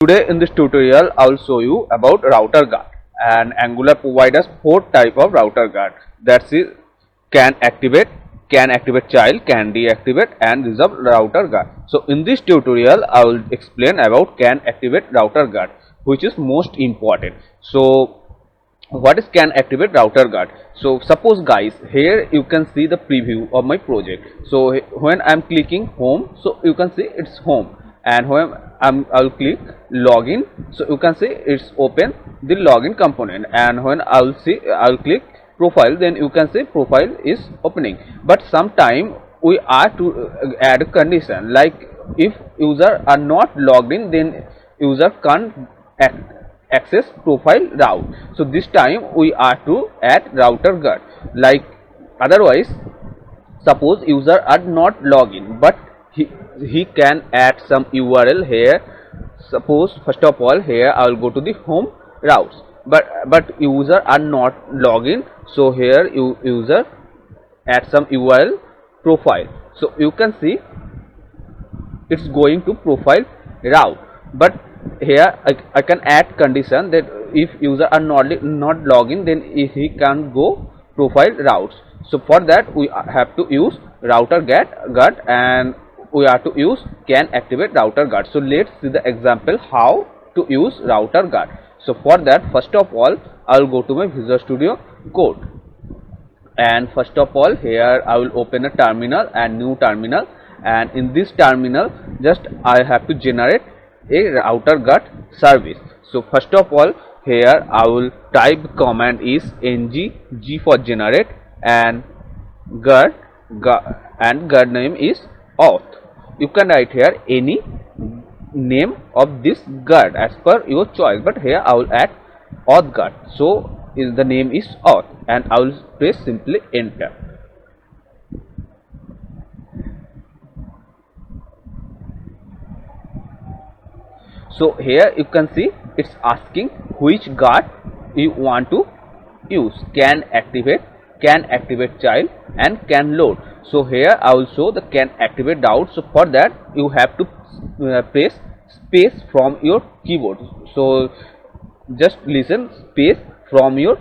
Today in this tutorial I will show you about router guard, and Angular provides us 4 type of router guard. That's it: can activate child, can deactivate, and reserve router guard. So in this tutorial I will explain about can activate router guard, which is most important. So what is can activate router guard? So suppose guys, here you can see the preview of my project. So when I'm clicking home, so you can see it's home, and when I'll click login, so you can see it's open the login component, and when I'll click profile, then you can see profile is opening. But sometime we are to add a condition, like if user are not logged in, then user can't access profile route. So this time we are to add router guard. Like otherwise, suppose user are not login, but he can add some URL here. Suppose first of all, here I will go to the home routes, but user are not login, so here user add some URL profile. So you can see it's going to profile route, but here I can add condition that if user are not login, then if he can go profile routes. So for that we have to use router guard, and we have to use can activate router guard. So let's see the example how to use router guard. So for that, first of all, I will go to my Visual Studio Code, and first of all, here I will open a terminal and new terminal, and in this terminal just I have to generate a router guard service. So first of all, here I will type command is ng g for generate, and guard name is auth. You can write here any name of this guard as per your choice, but here I will add auth guard. So the name is auth, and I will press simply enter. So here you can see it's asking which guard you want to use: can activate child, and can load. So here I will show the can activate route. So for that you have to press space from your keyboard. So just listen, space from your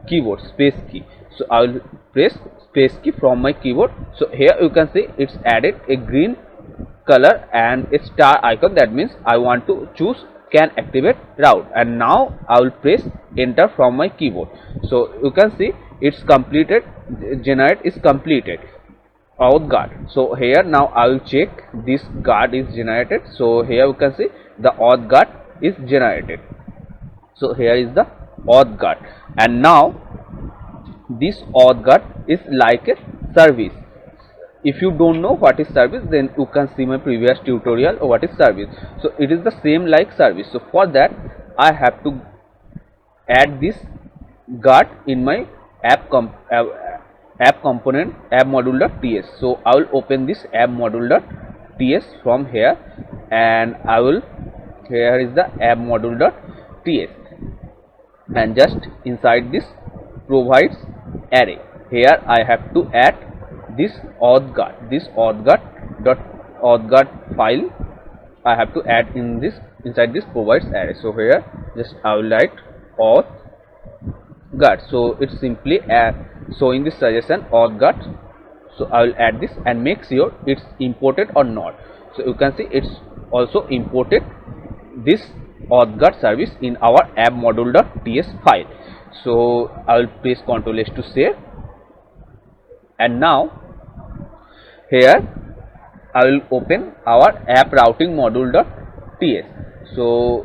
keyboard, space key. So I will press space key from my keyboard. So here you can see it's added a green color and a star icon. That means I want to choose can activate route, and now I will press enter from my keyboard. So you can see it's completed, generate is completed, auth guard. So here now I will check this guard is generated. So here you can see the auth guard is generated. So here is the auth guard, and now this auth guard is like a service. If you don't know what is service, then you can see my previous tutorial of what is service. So it is the same like service. So for that I have to add this guard in my app component app module.ts. So I will open this app module.ts from here, and I will, here is the app module.ts, and just inside this provides array, here I have to add this auth guard. This auth guard file I have to add in this, inside this provides array. So here just I will write auth guard. So it's simply showing this suggestion auth guard. So I will add this and make sure it's imported or not. So you can see it's also imported this auth guard service in our app module.ts file. So I will press Ctrl S to save, and now here I will open our app routing module.ts. So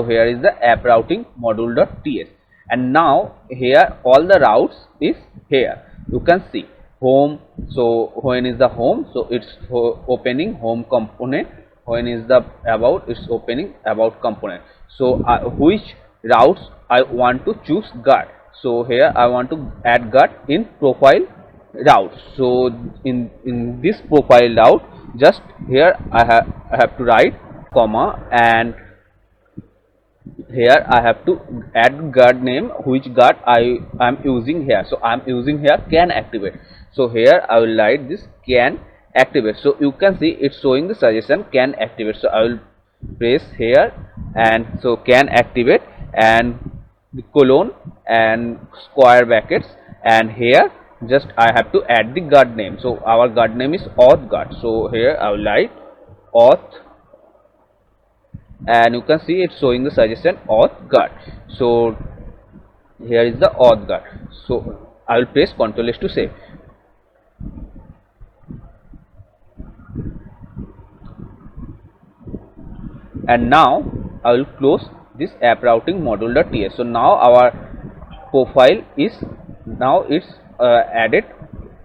here is the app routing module.ts, and now here all the routes is here. You can see home. So when is the home? So it's opening home component. When is the about? It's opening about component. So which routes I want to choose guard? So here I want to add guard in profile route. So in this profile route, just here I have to write comma, and here I have to add guard name, which guard I am using here. So I am using here can activate. So here I will write this can activate. So you can see it's showing the suggestion can activate. So I will press here, and so can activate, and the colon and square brackets, and here just I have to add the guard name. So our guard name is auth guard. So here I will write auth, and you can see it's showing the suggestion auth guard. So here is the auth guard. So I will press Ctrl S to save. And now I will close this app routing module.ts. So now our profile is it's added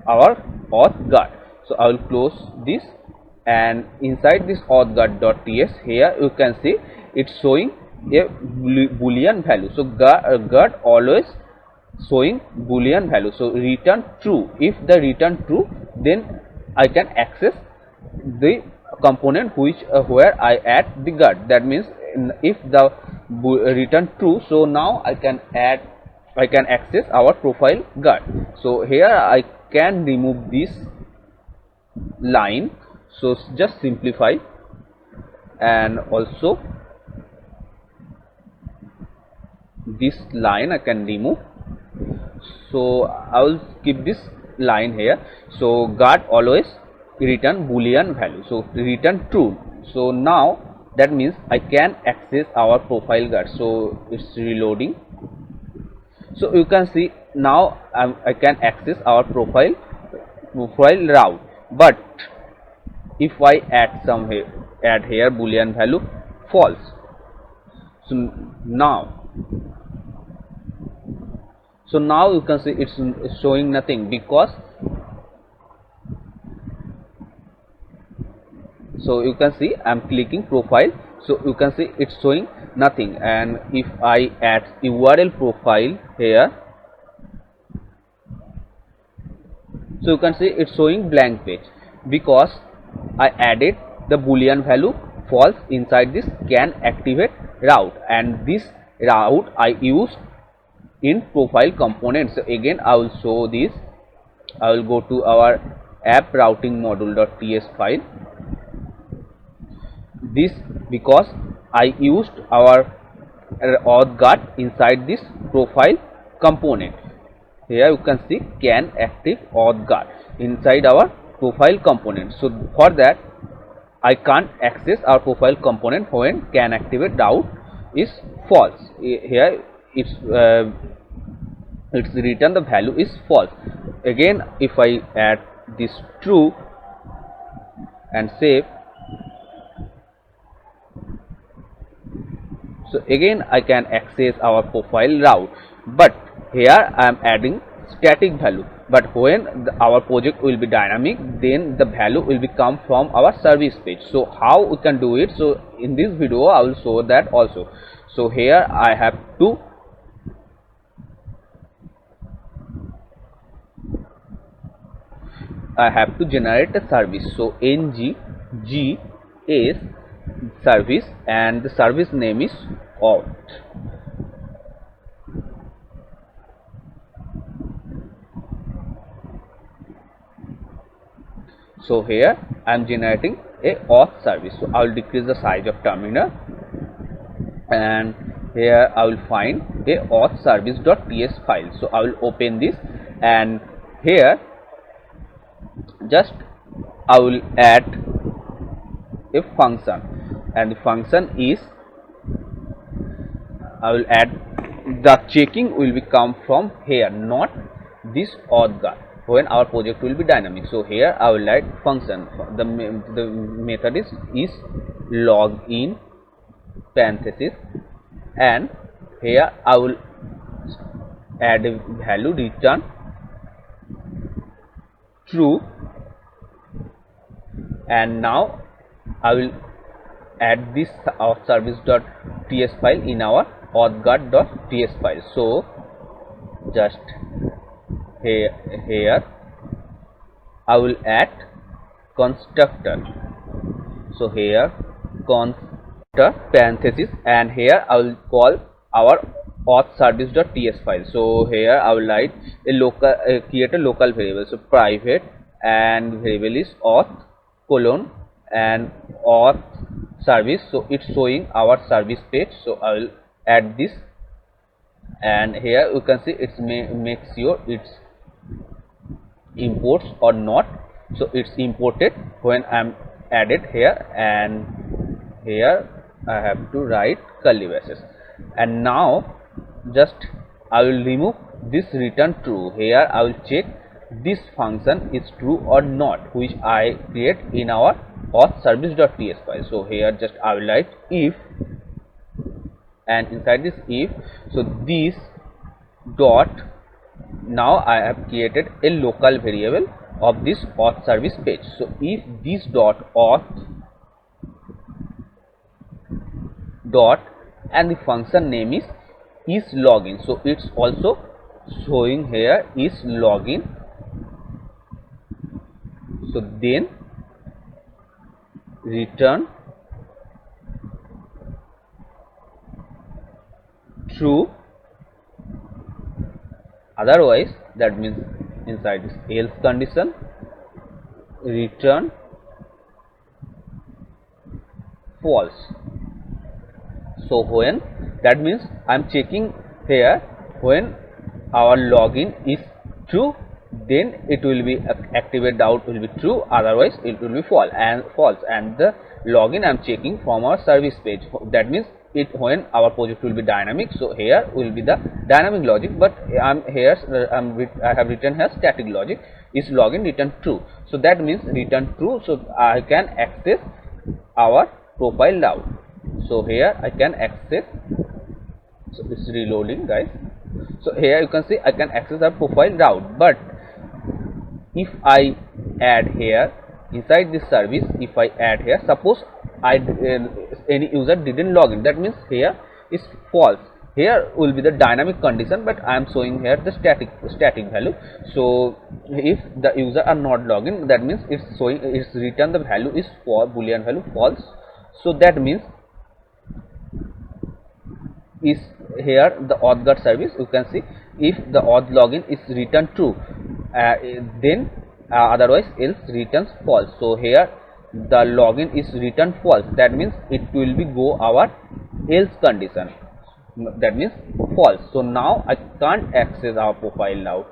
our auth guard. So I will close this, and inside this auth guard.ts, here you can see it's showing a boolean value. So guard always showing boolean value. So return true. If the return true, then I can access the component which where I add the guard. That means if the return true, so now I can access our profile guard. So here I can remove this line. So just simplify, and also this line I can remove. So I will keep this line here. So guard always return boolean value, so return true. So now that means I can access our profile guard. So it's reloading. So you can see now I can access our profile route. But if I add here boolean value false, so now you can see it's showing nothing, because so you can see I'm clicking profile, so you can see it's showing nothing. And if I add URL profile here, so you can see it's showing blank page, because I added the boolean value false inside this can activate route, and this route I used in profile components. So again I will show this. I will go to our app routing module.ts file. This because I used our auth guard inside this profile component. Here you can see can active auth guard inside our profile component. So for that I can't access our profile component when can activate route is false. Here it's written the value is false. Again if I add this true and save, so again I can access our profile route. But here I am adding static value, but when our project will be dynamic, then the value will be come from our service page. So how we can do it? So in this video I will show that also. So here I have to generate a service. So ng gs service, and the service name is auth. So here I am generating a auth service. So I will decrease the size of terminal, and here I will find a auth service.ts file. So I will open this, and here just I will add a function, and the function is I will add the checking will be come from here, not this auth guard, when our project will be dynamic. So here I will write function. The method is login parenthesis, and here I will add a value return true, and now I will add this auth service.ts file in our auth guard.ts file. So just here I will add constructor. So here constructor parenthesis, and here I will call our auth service.ts file. So here I will write a local create a local variable. So private, and variable is auth colon and auth service, so it's showing our service page. So I will add this, and here you can see it's makes sure it's imports or not. So it's imported when I'm added here, and here I have to write curly braces. And now just I will remove this return true. Here I will check this function is true or not, which I create in our auth service.ts file. So here just I will write if, and inside this if, so this dot, now I have created a local variable of this auth service page. So if this dot auth dot, and the function name is login, so it's also showing here is login. So then return true, otherwise that means inside this else condition return false. So when that means I'm checking here, when our login is true, then it will be activate out will be true, otherwise it will be false. And the login I'm checking from our service page, that means it when our project will be dynamic. So here will be the dynamic logic, but I have written here static logic is login return true. So that means return true, so I can access our profile route. So here I can access, so it's reloading guys. So here you can see I can access our profile route, but if I add here inside this service, if I add here, suppose any user didn't log in, that means here is false. Here will be the dynamic condition, but I am showing here the static value. So if the user are not logged in, that means it's showing, it's return the value is for boolean value false. So that means is here the auth guard service, you can see if the auth login is returned true, then otherwise else returns false. So here the login is returned false, that means it will be go our else condition, that means false. So now I can't access our profile now.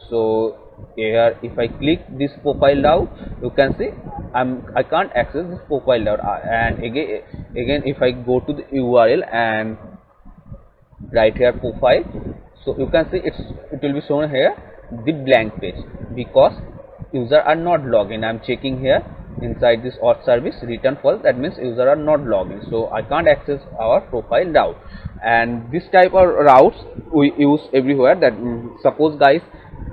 So here if I click this profile now, you can see I can't access this profile now. And again if I go to the URL and write here profile, so you can see it will be shown here the blank page, because user are not logged in. I'm checking here inside this auth service return false, that means user are not logged in, so I can't access our profile route. And this type of routes we use everywhere, that suppose guys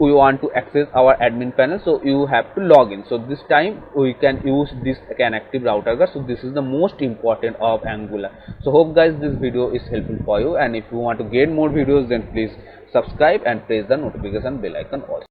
we want to access our admin panel, so you have to log in. So this time we can use this can active router guard. So this is the most important of Angular. So hope guys this video is helpful for you, and if you want to get more videos, then please subscribe and press the notification bell icon also.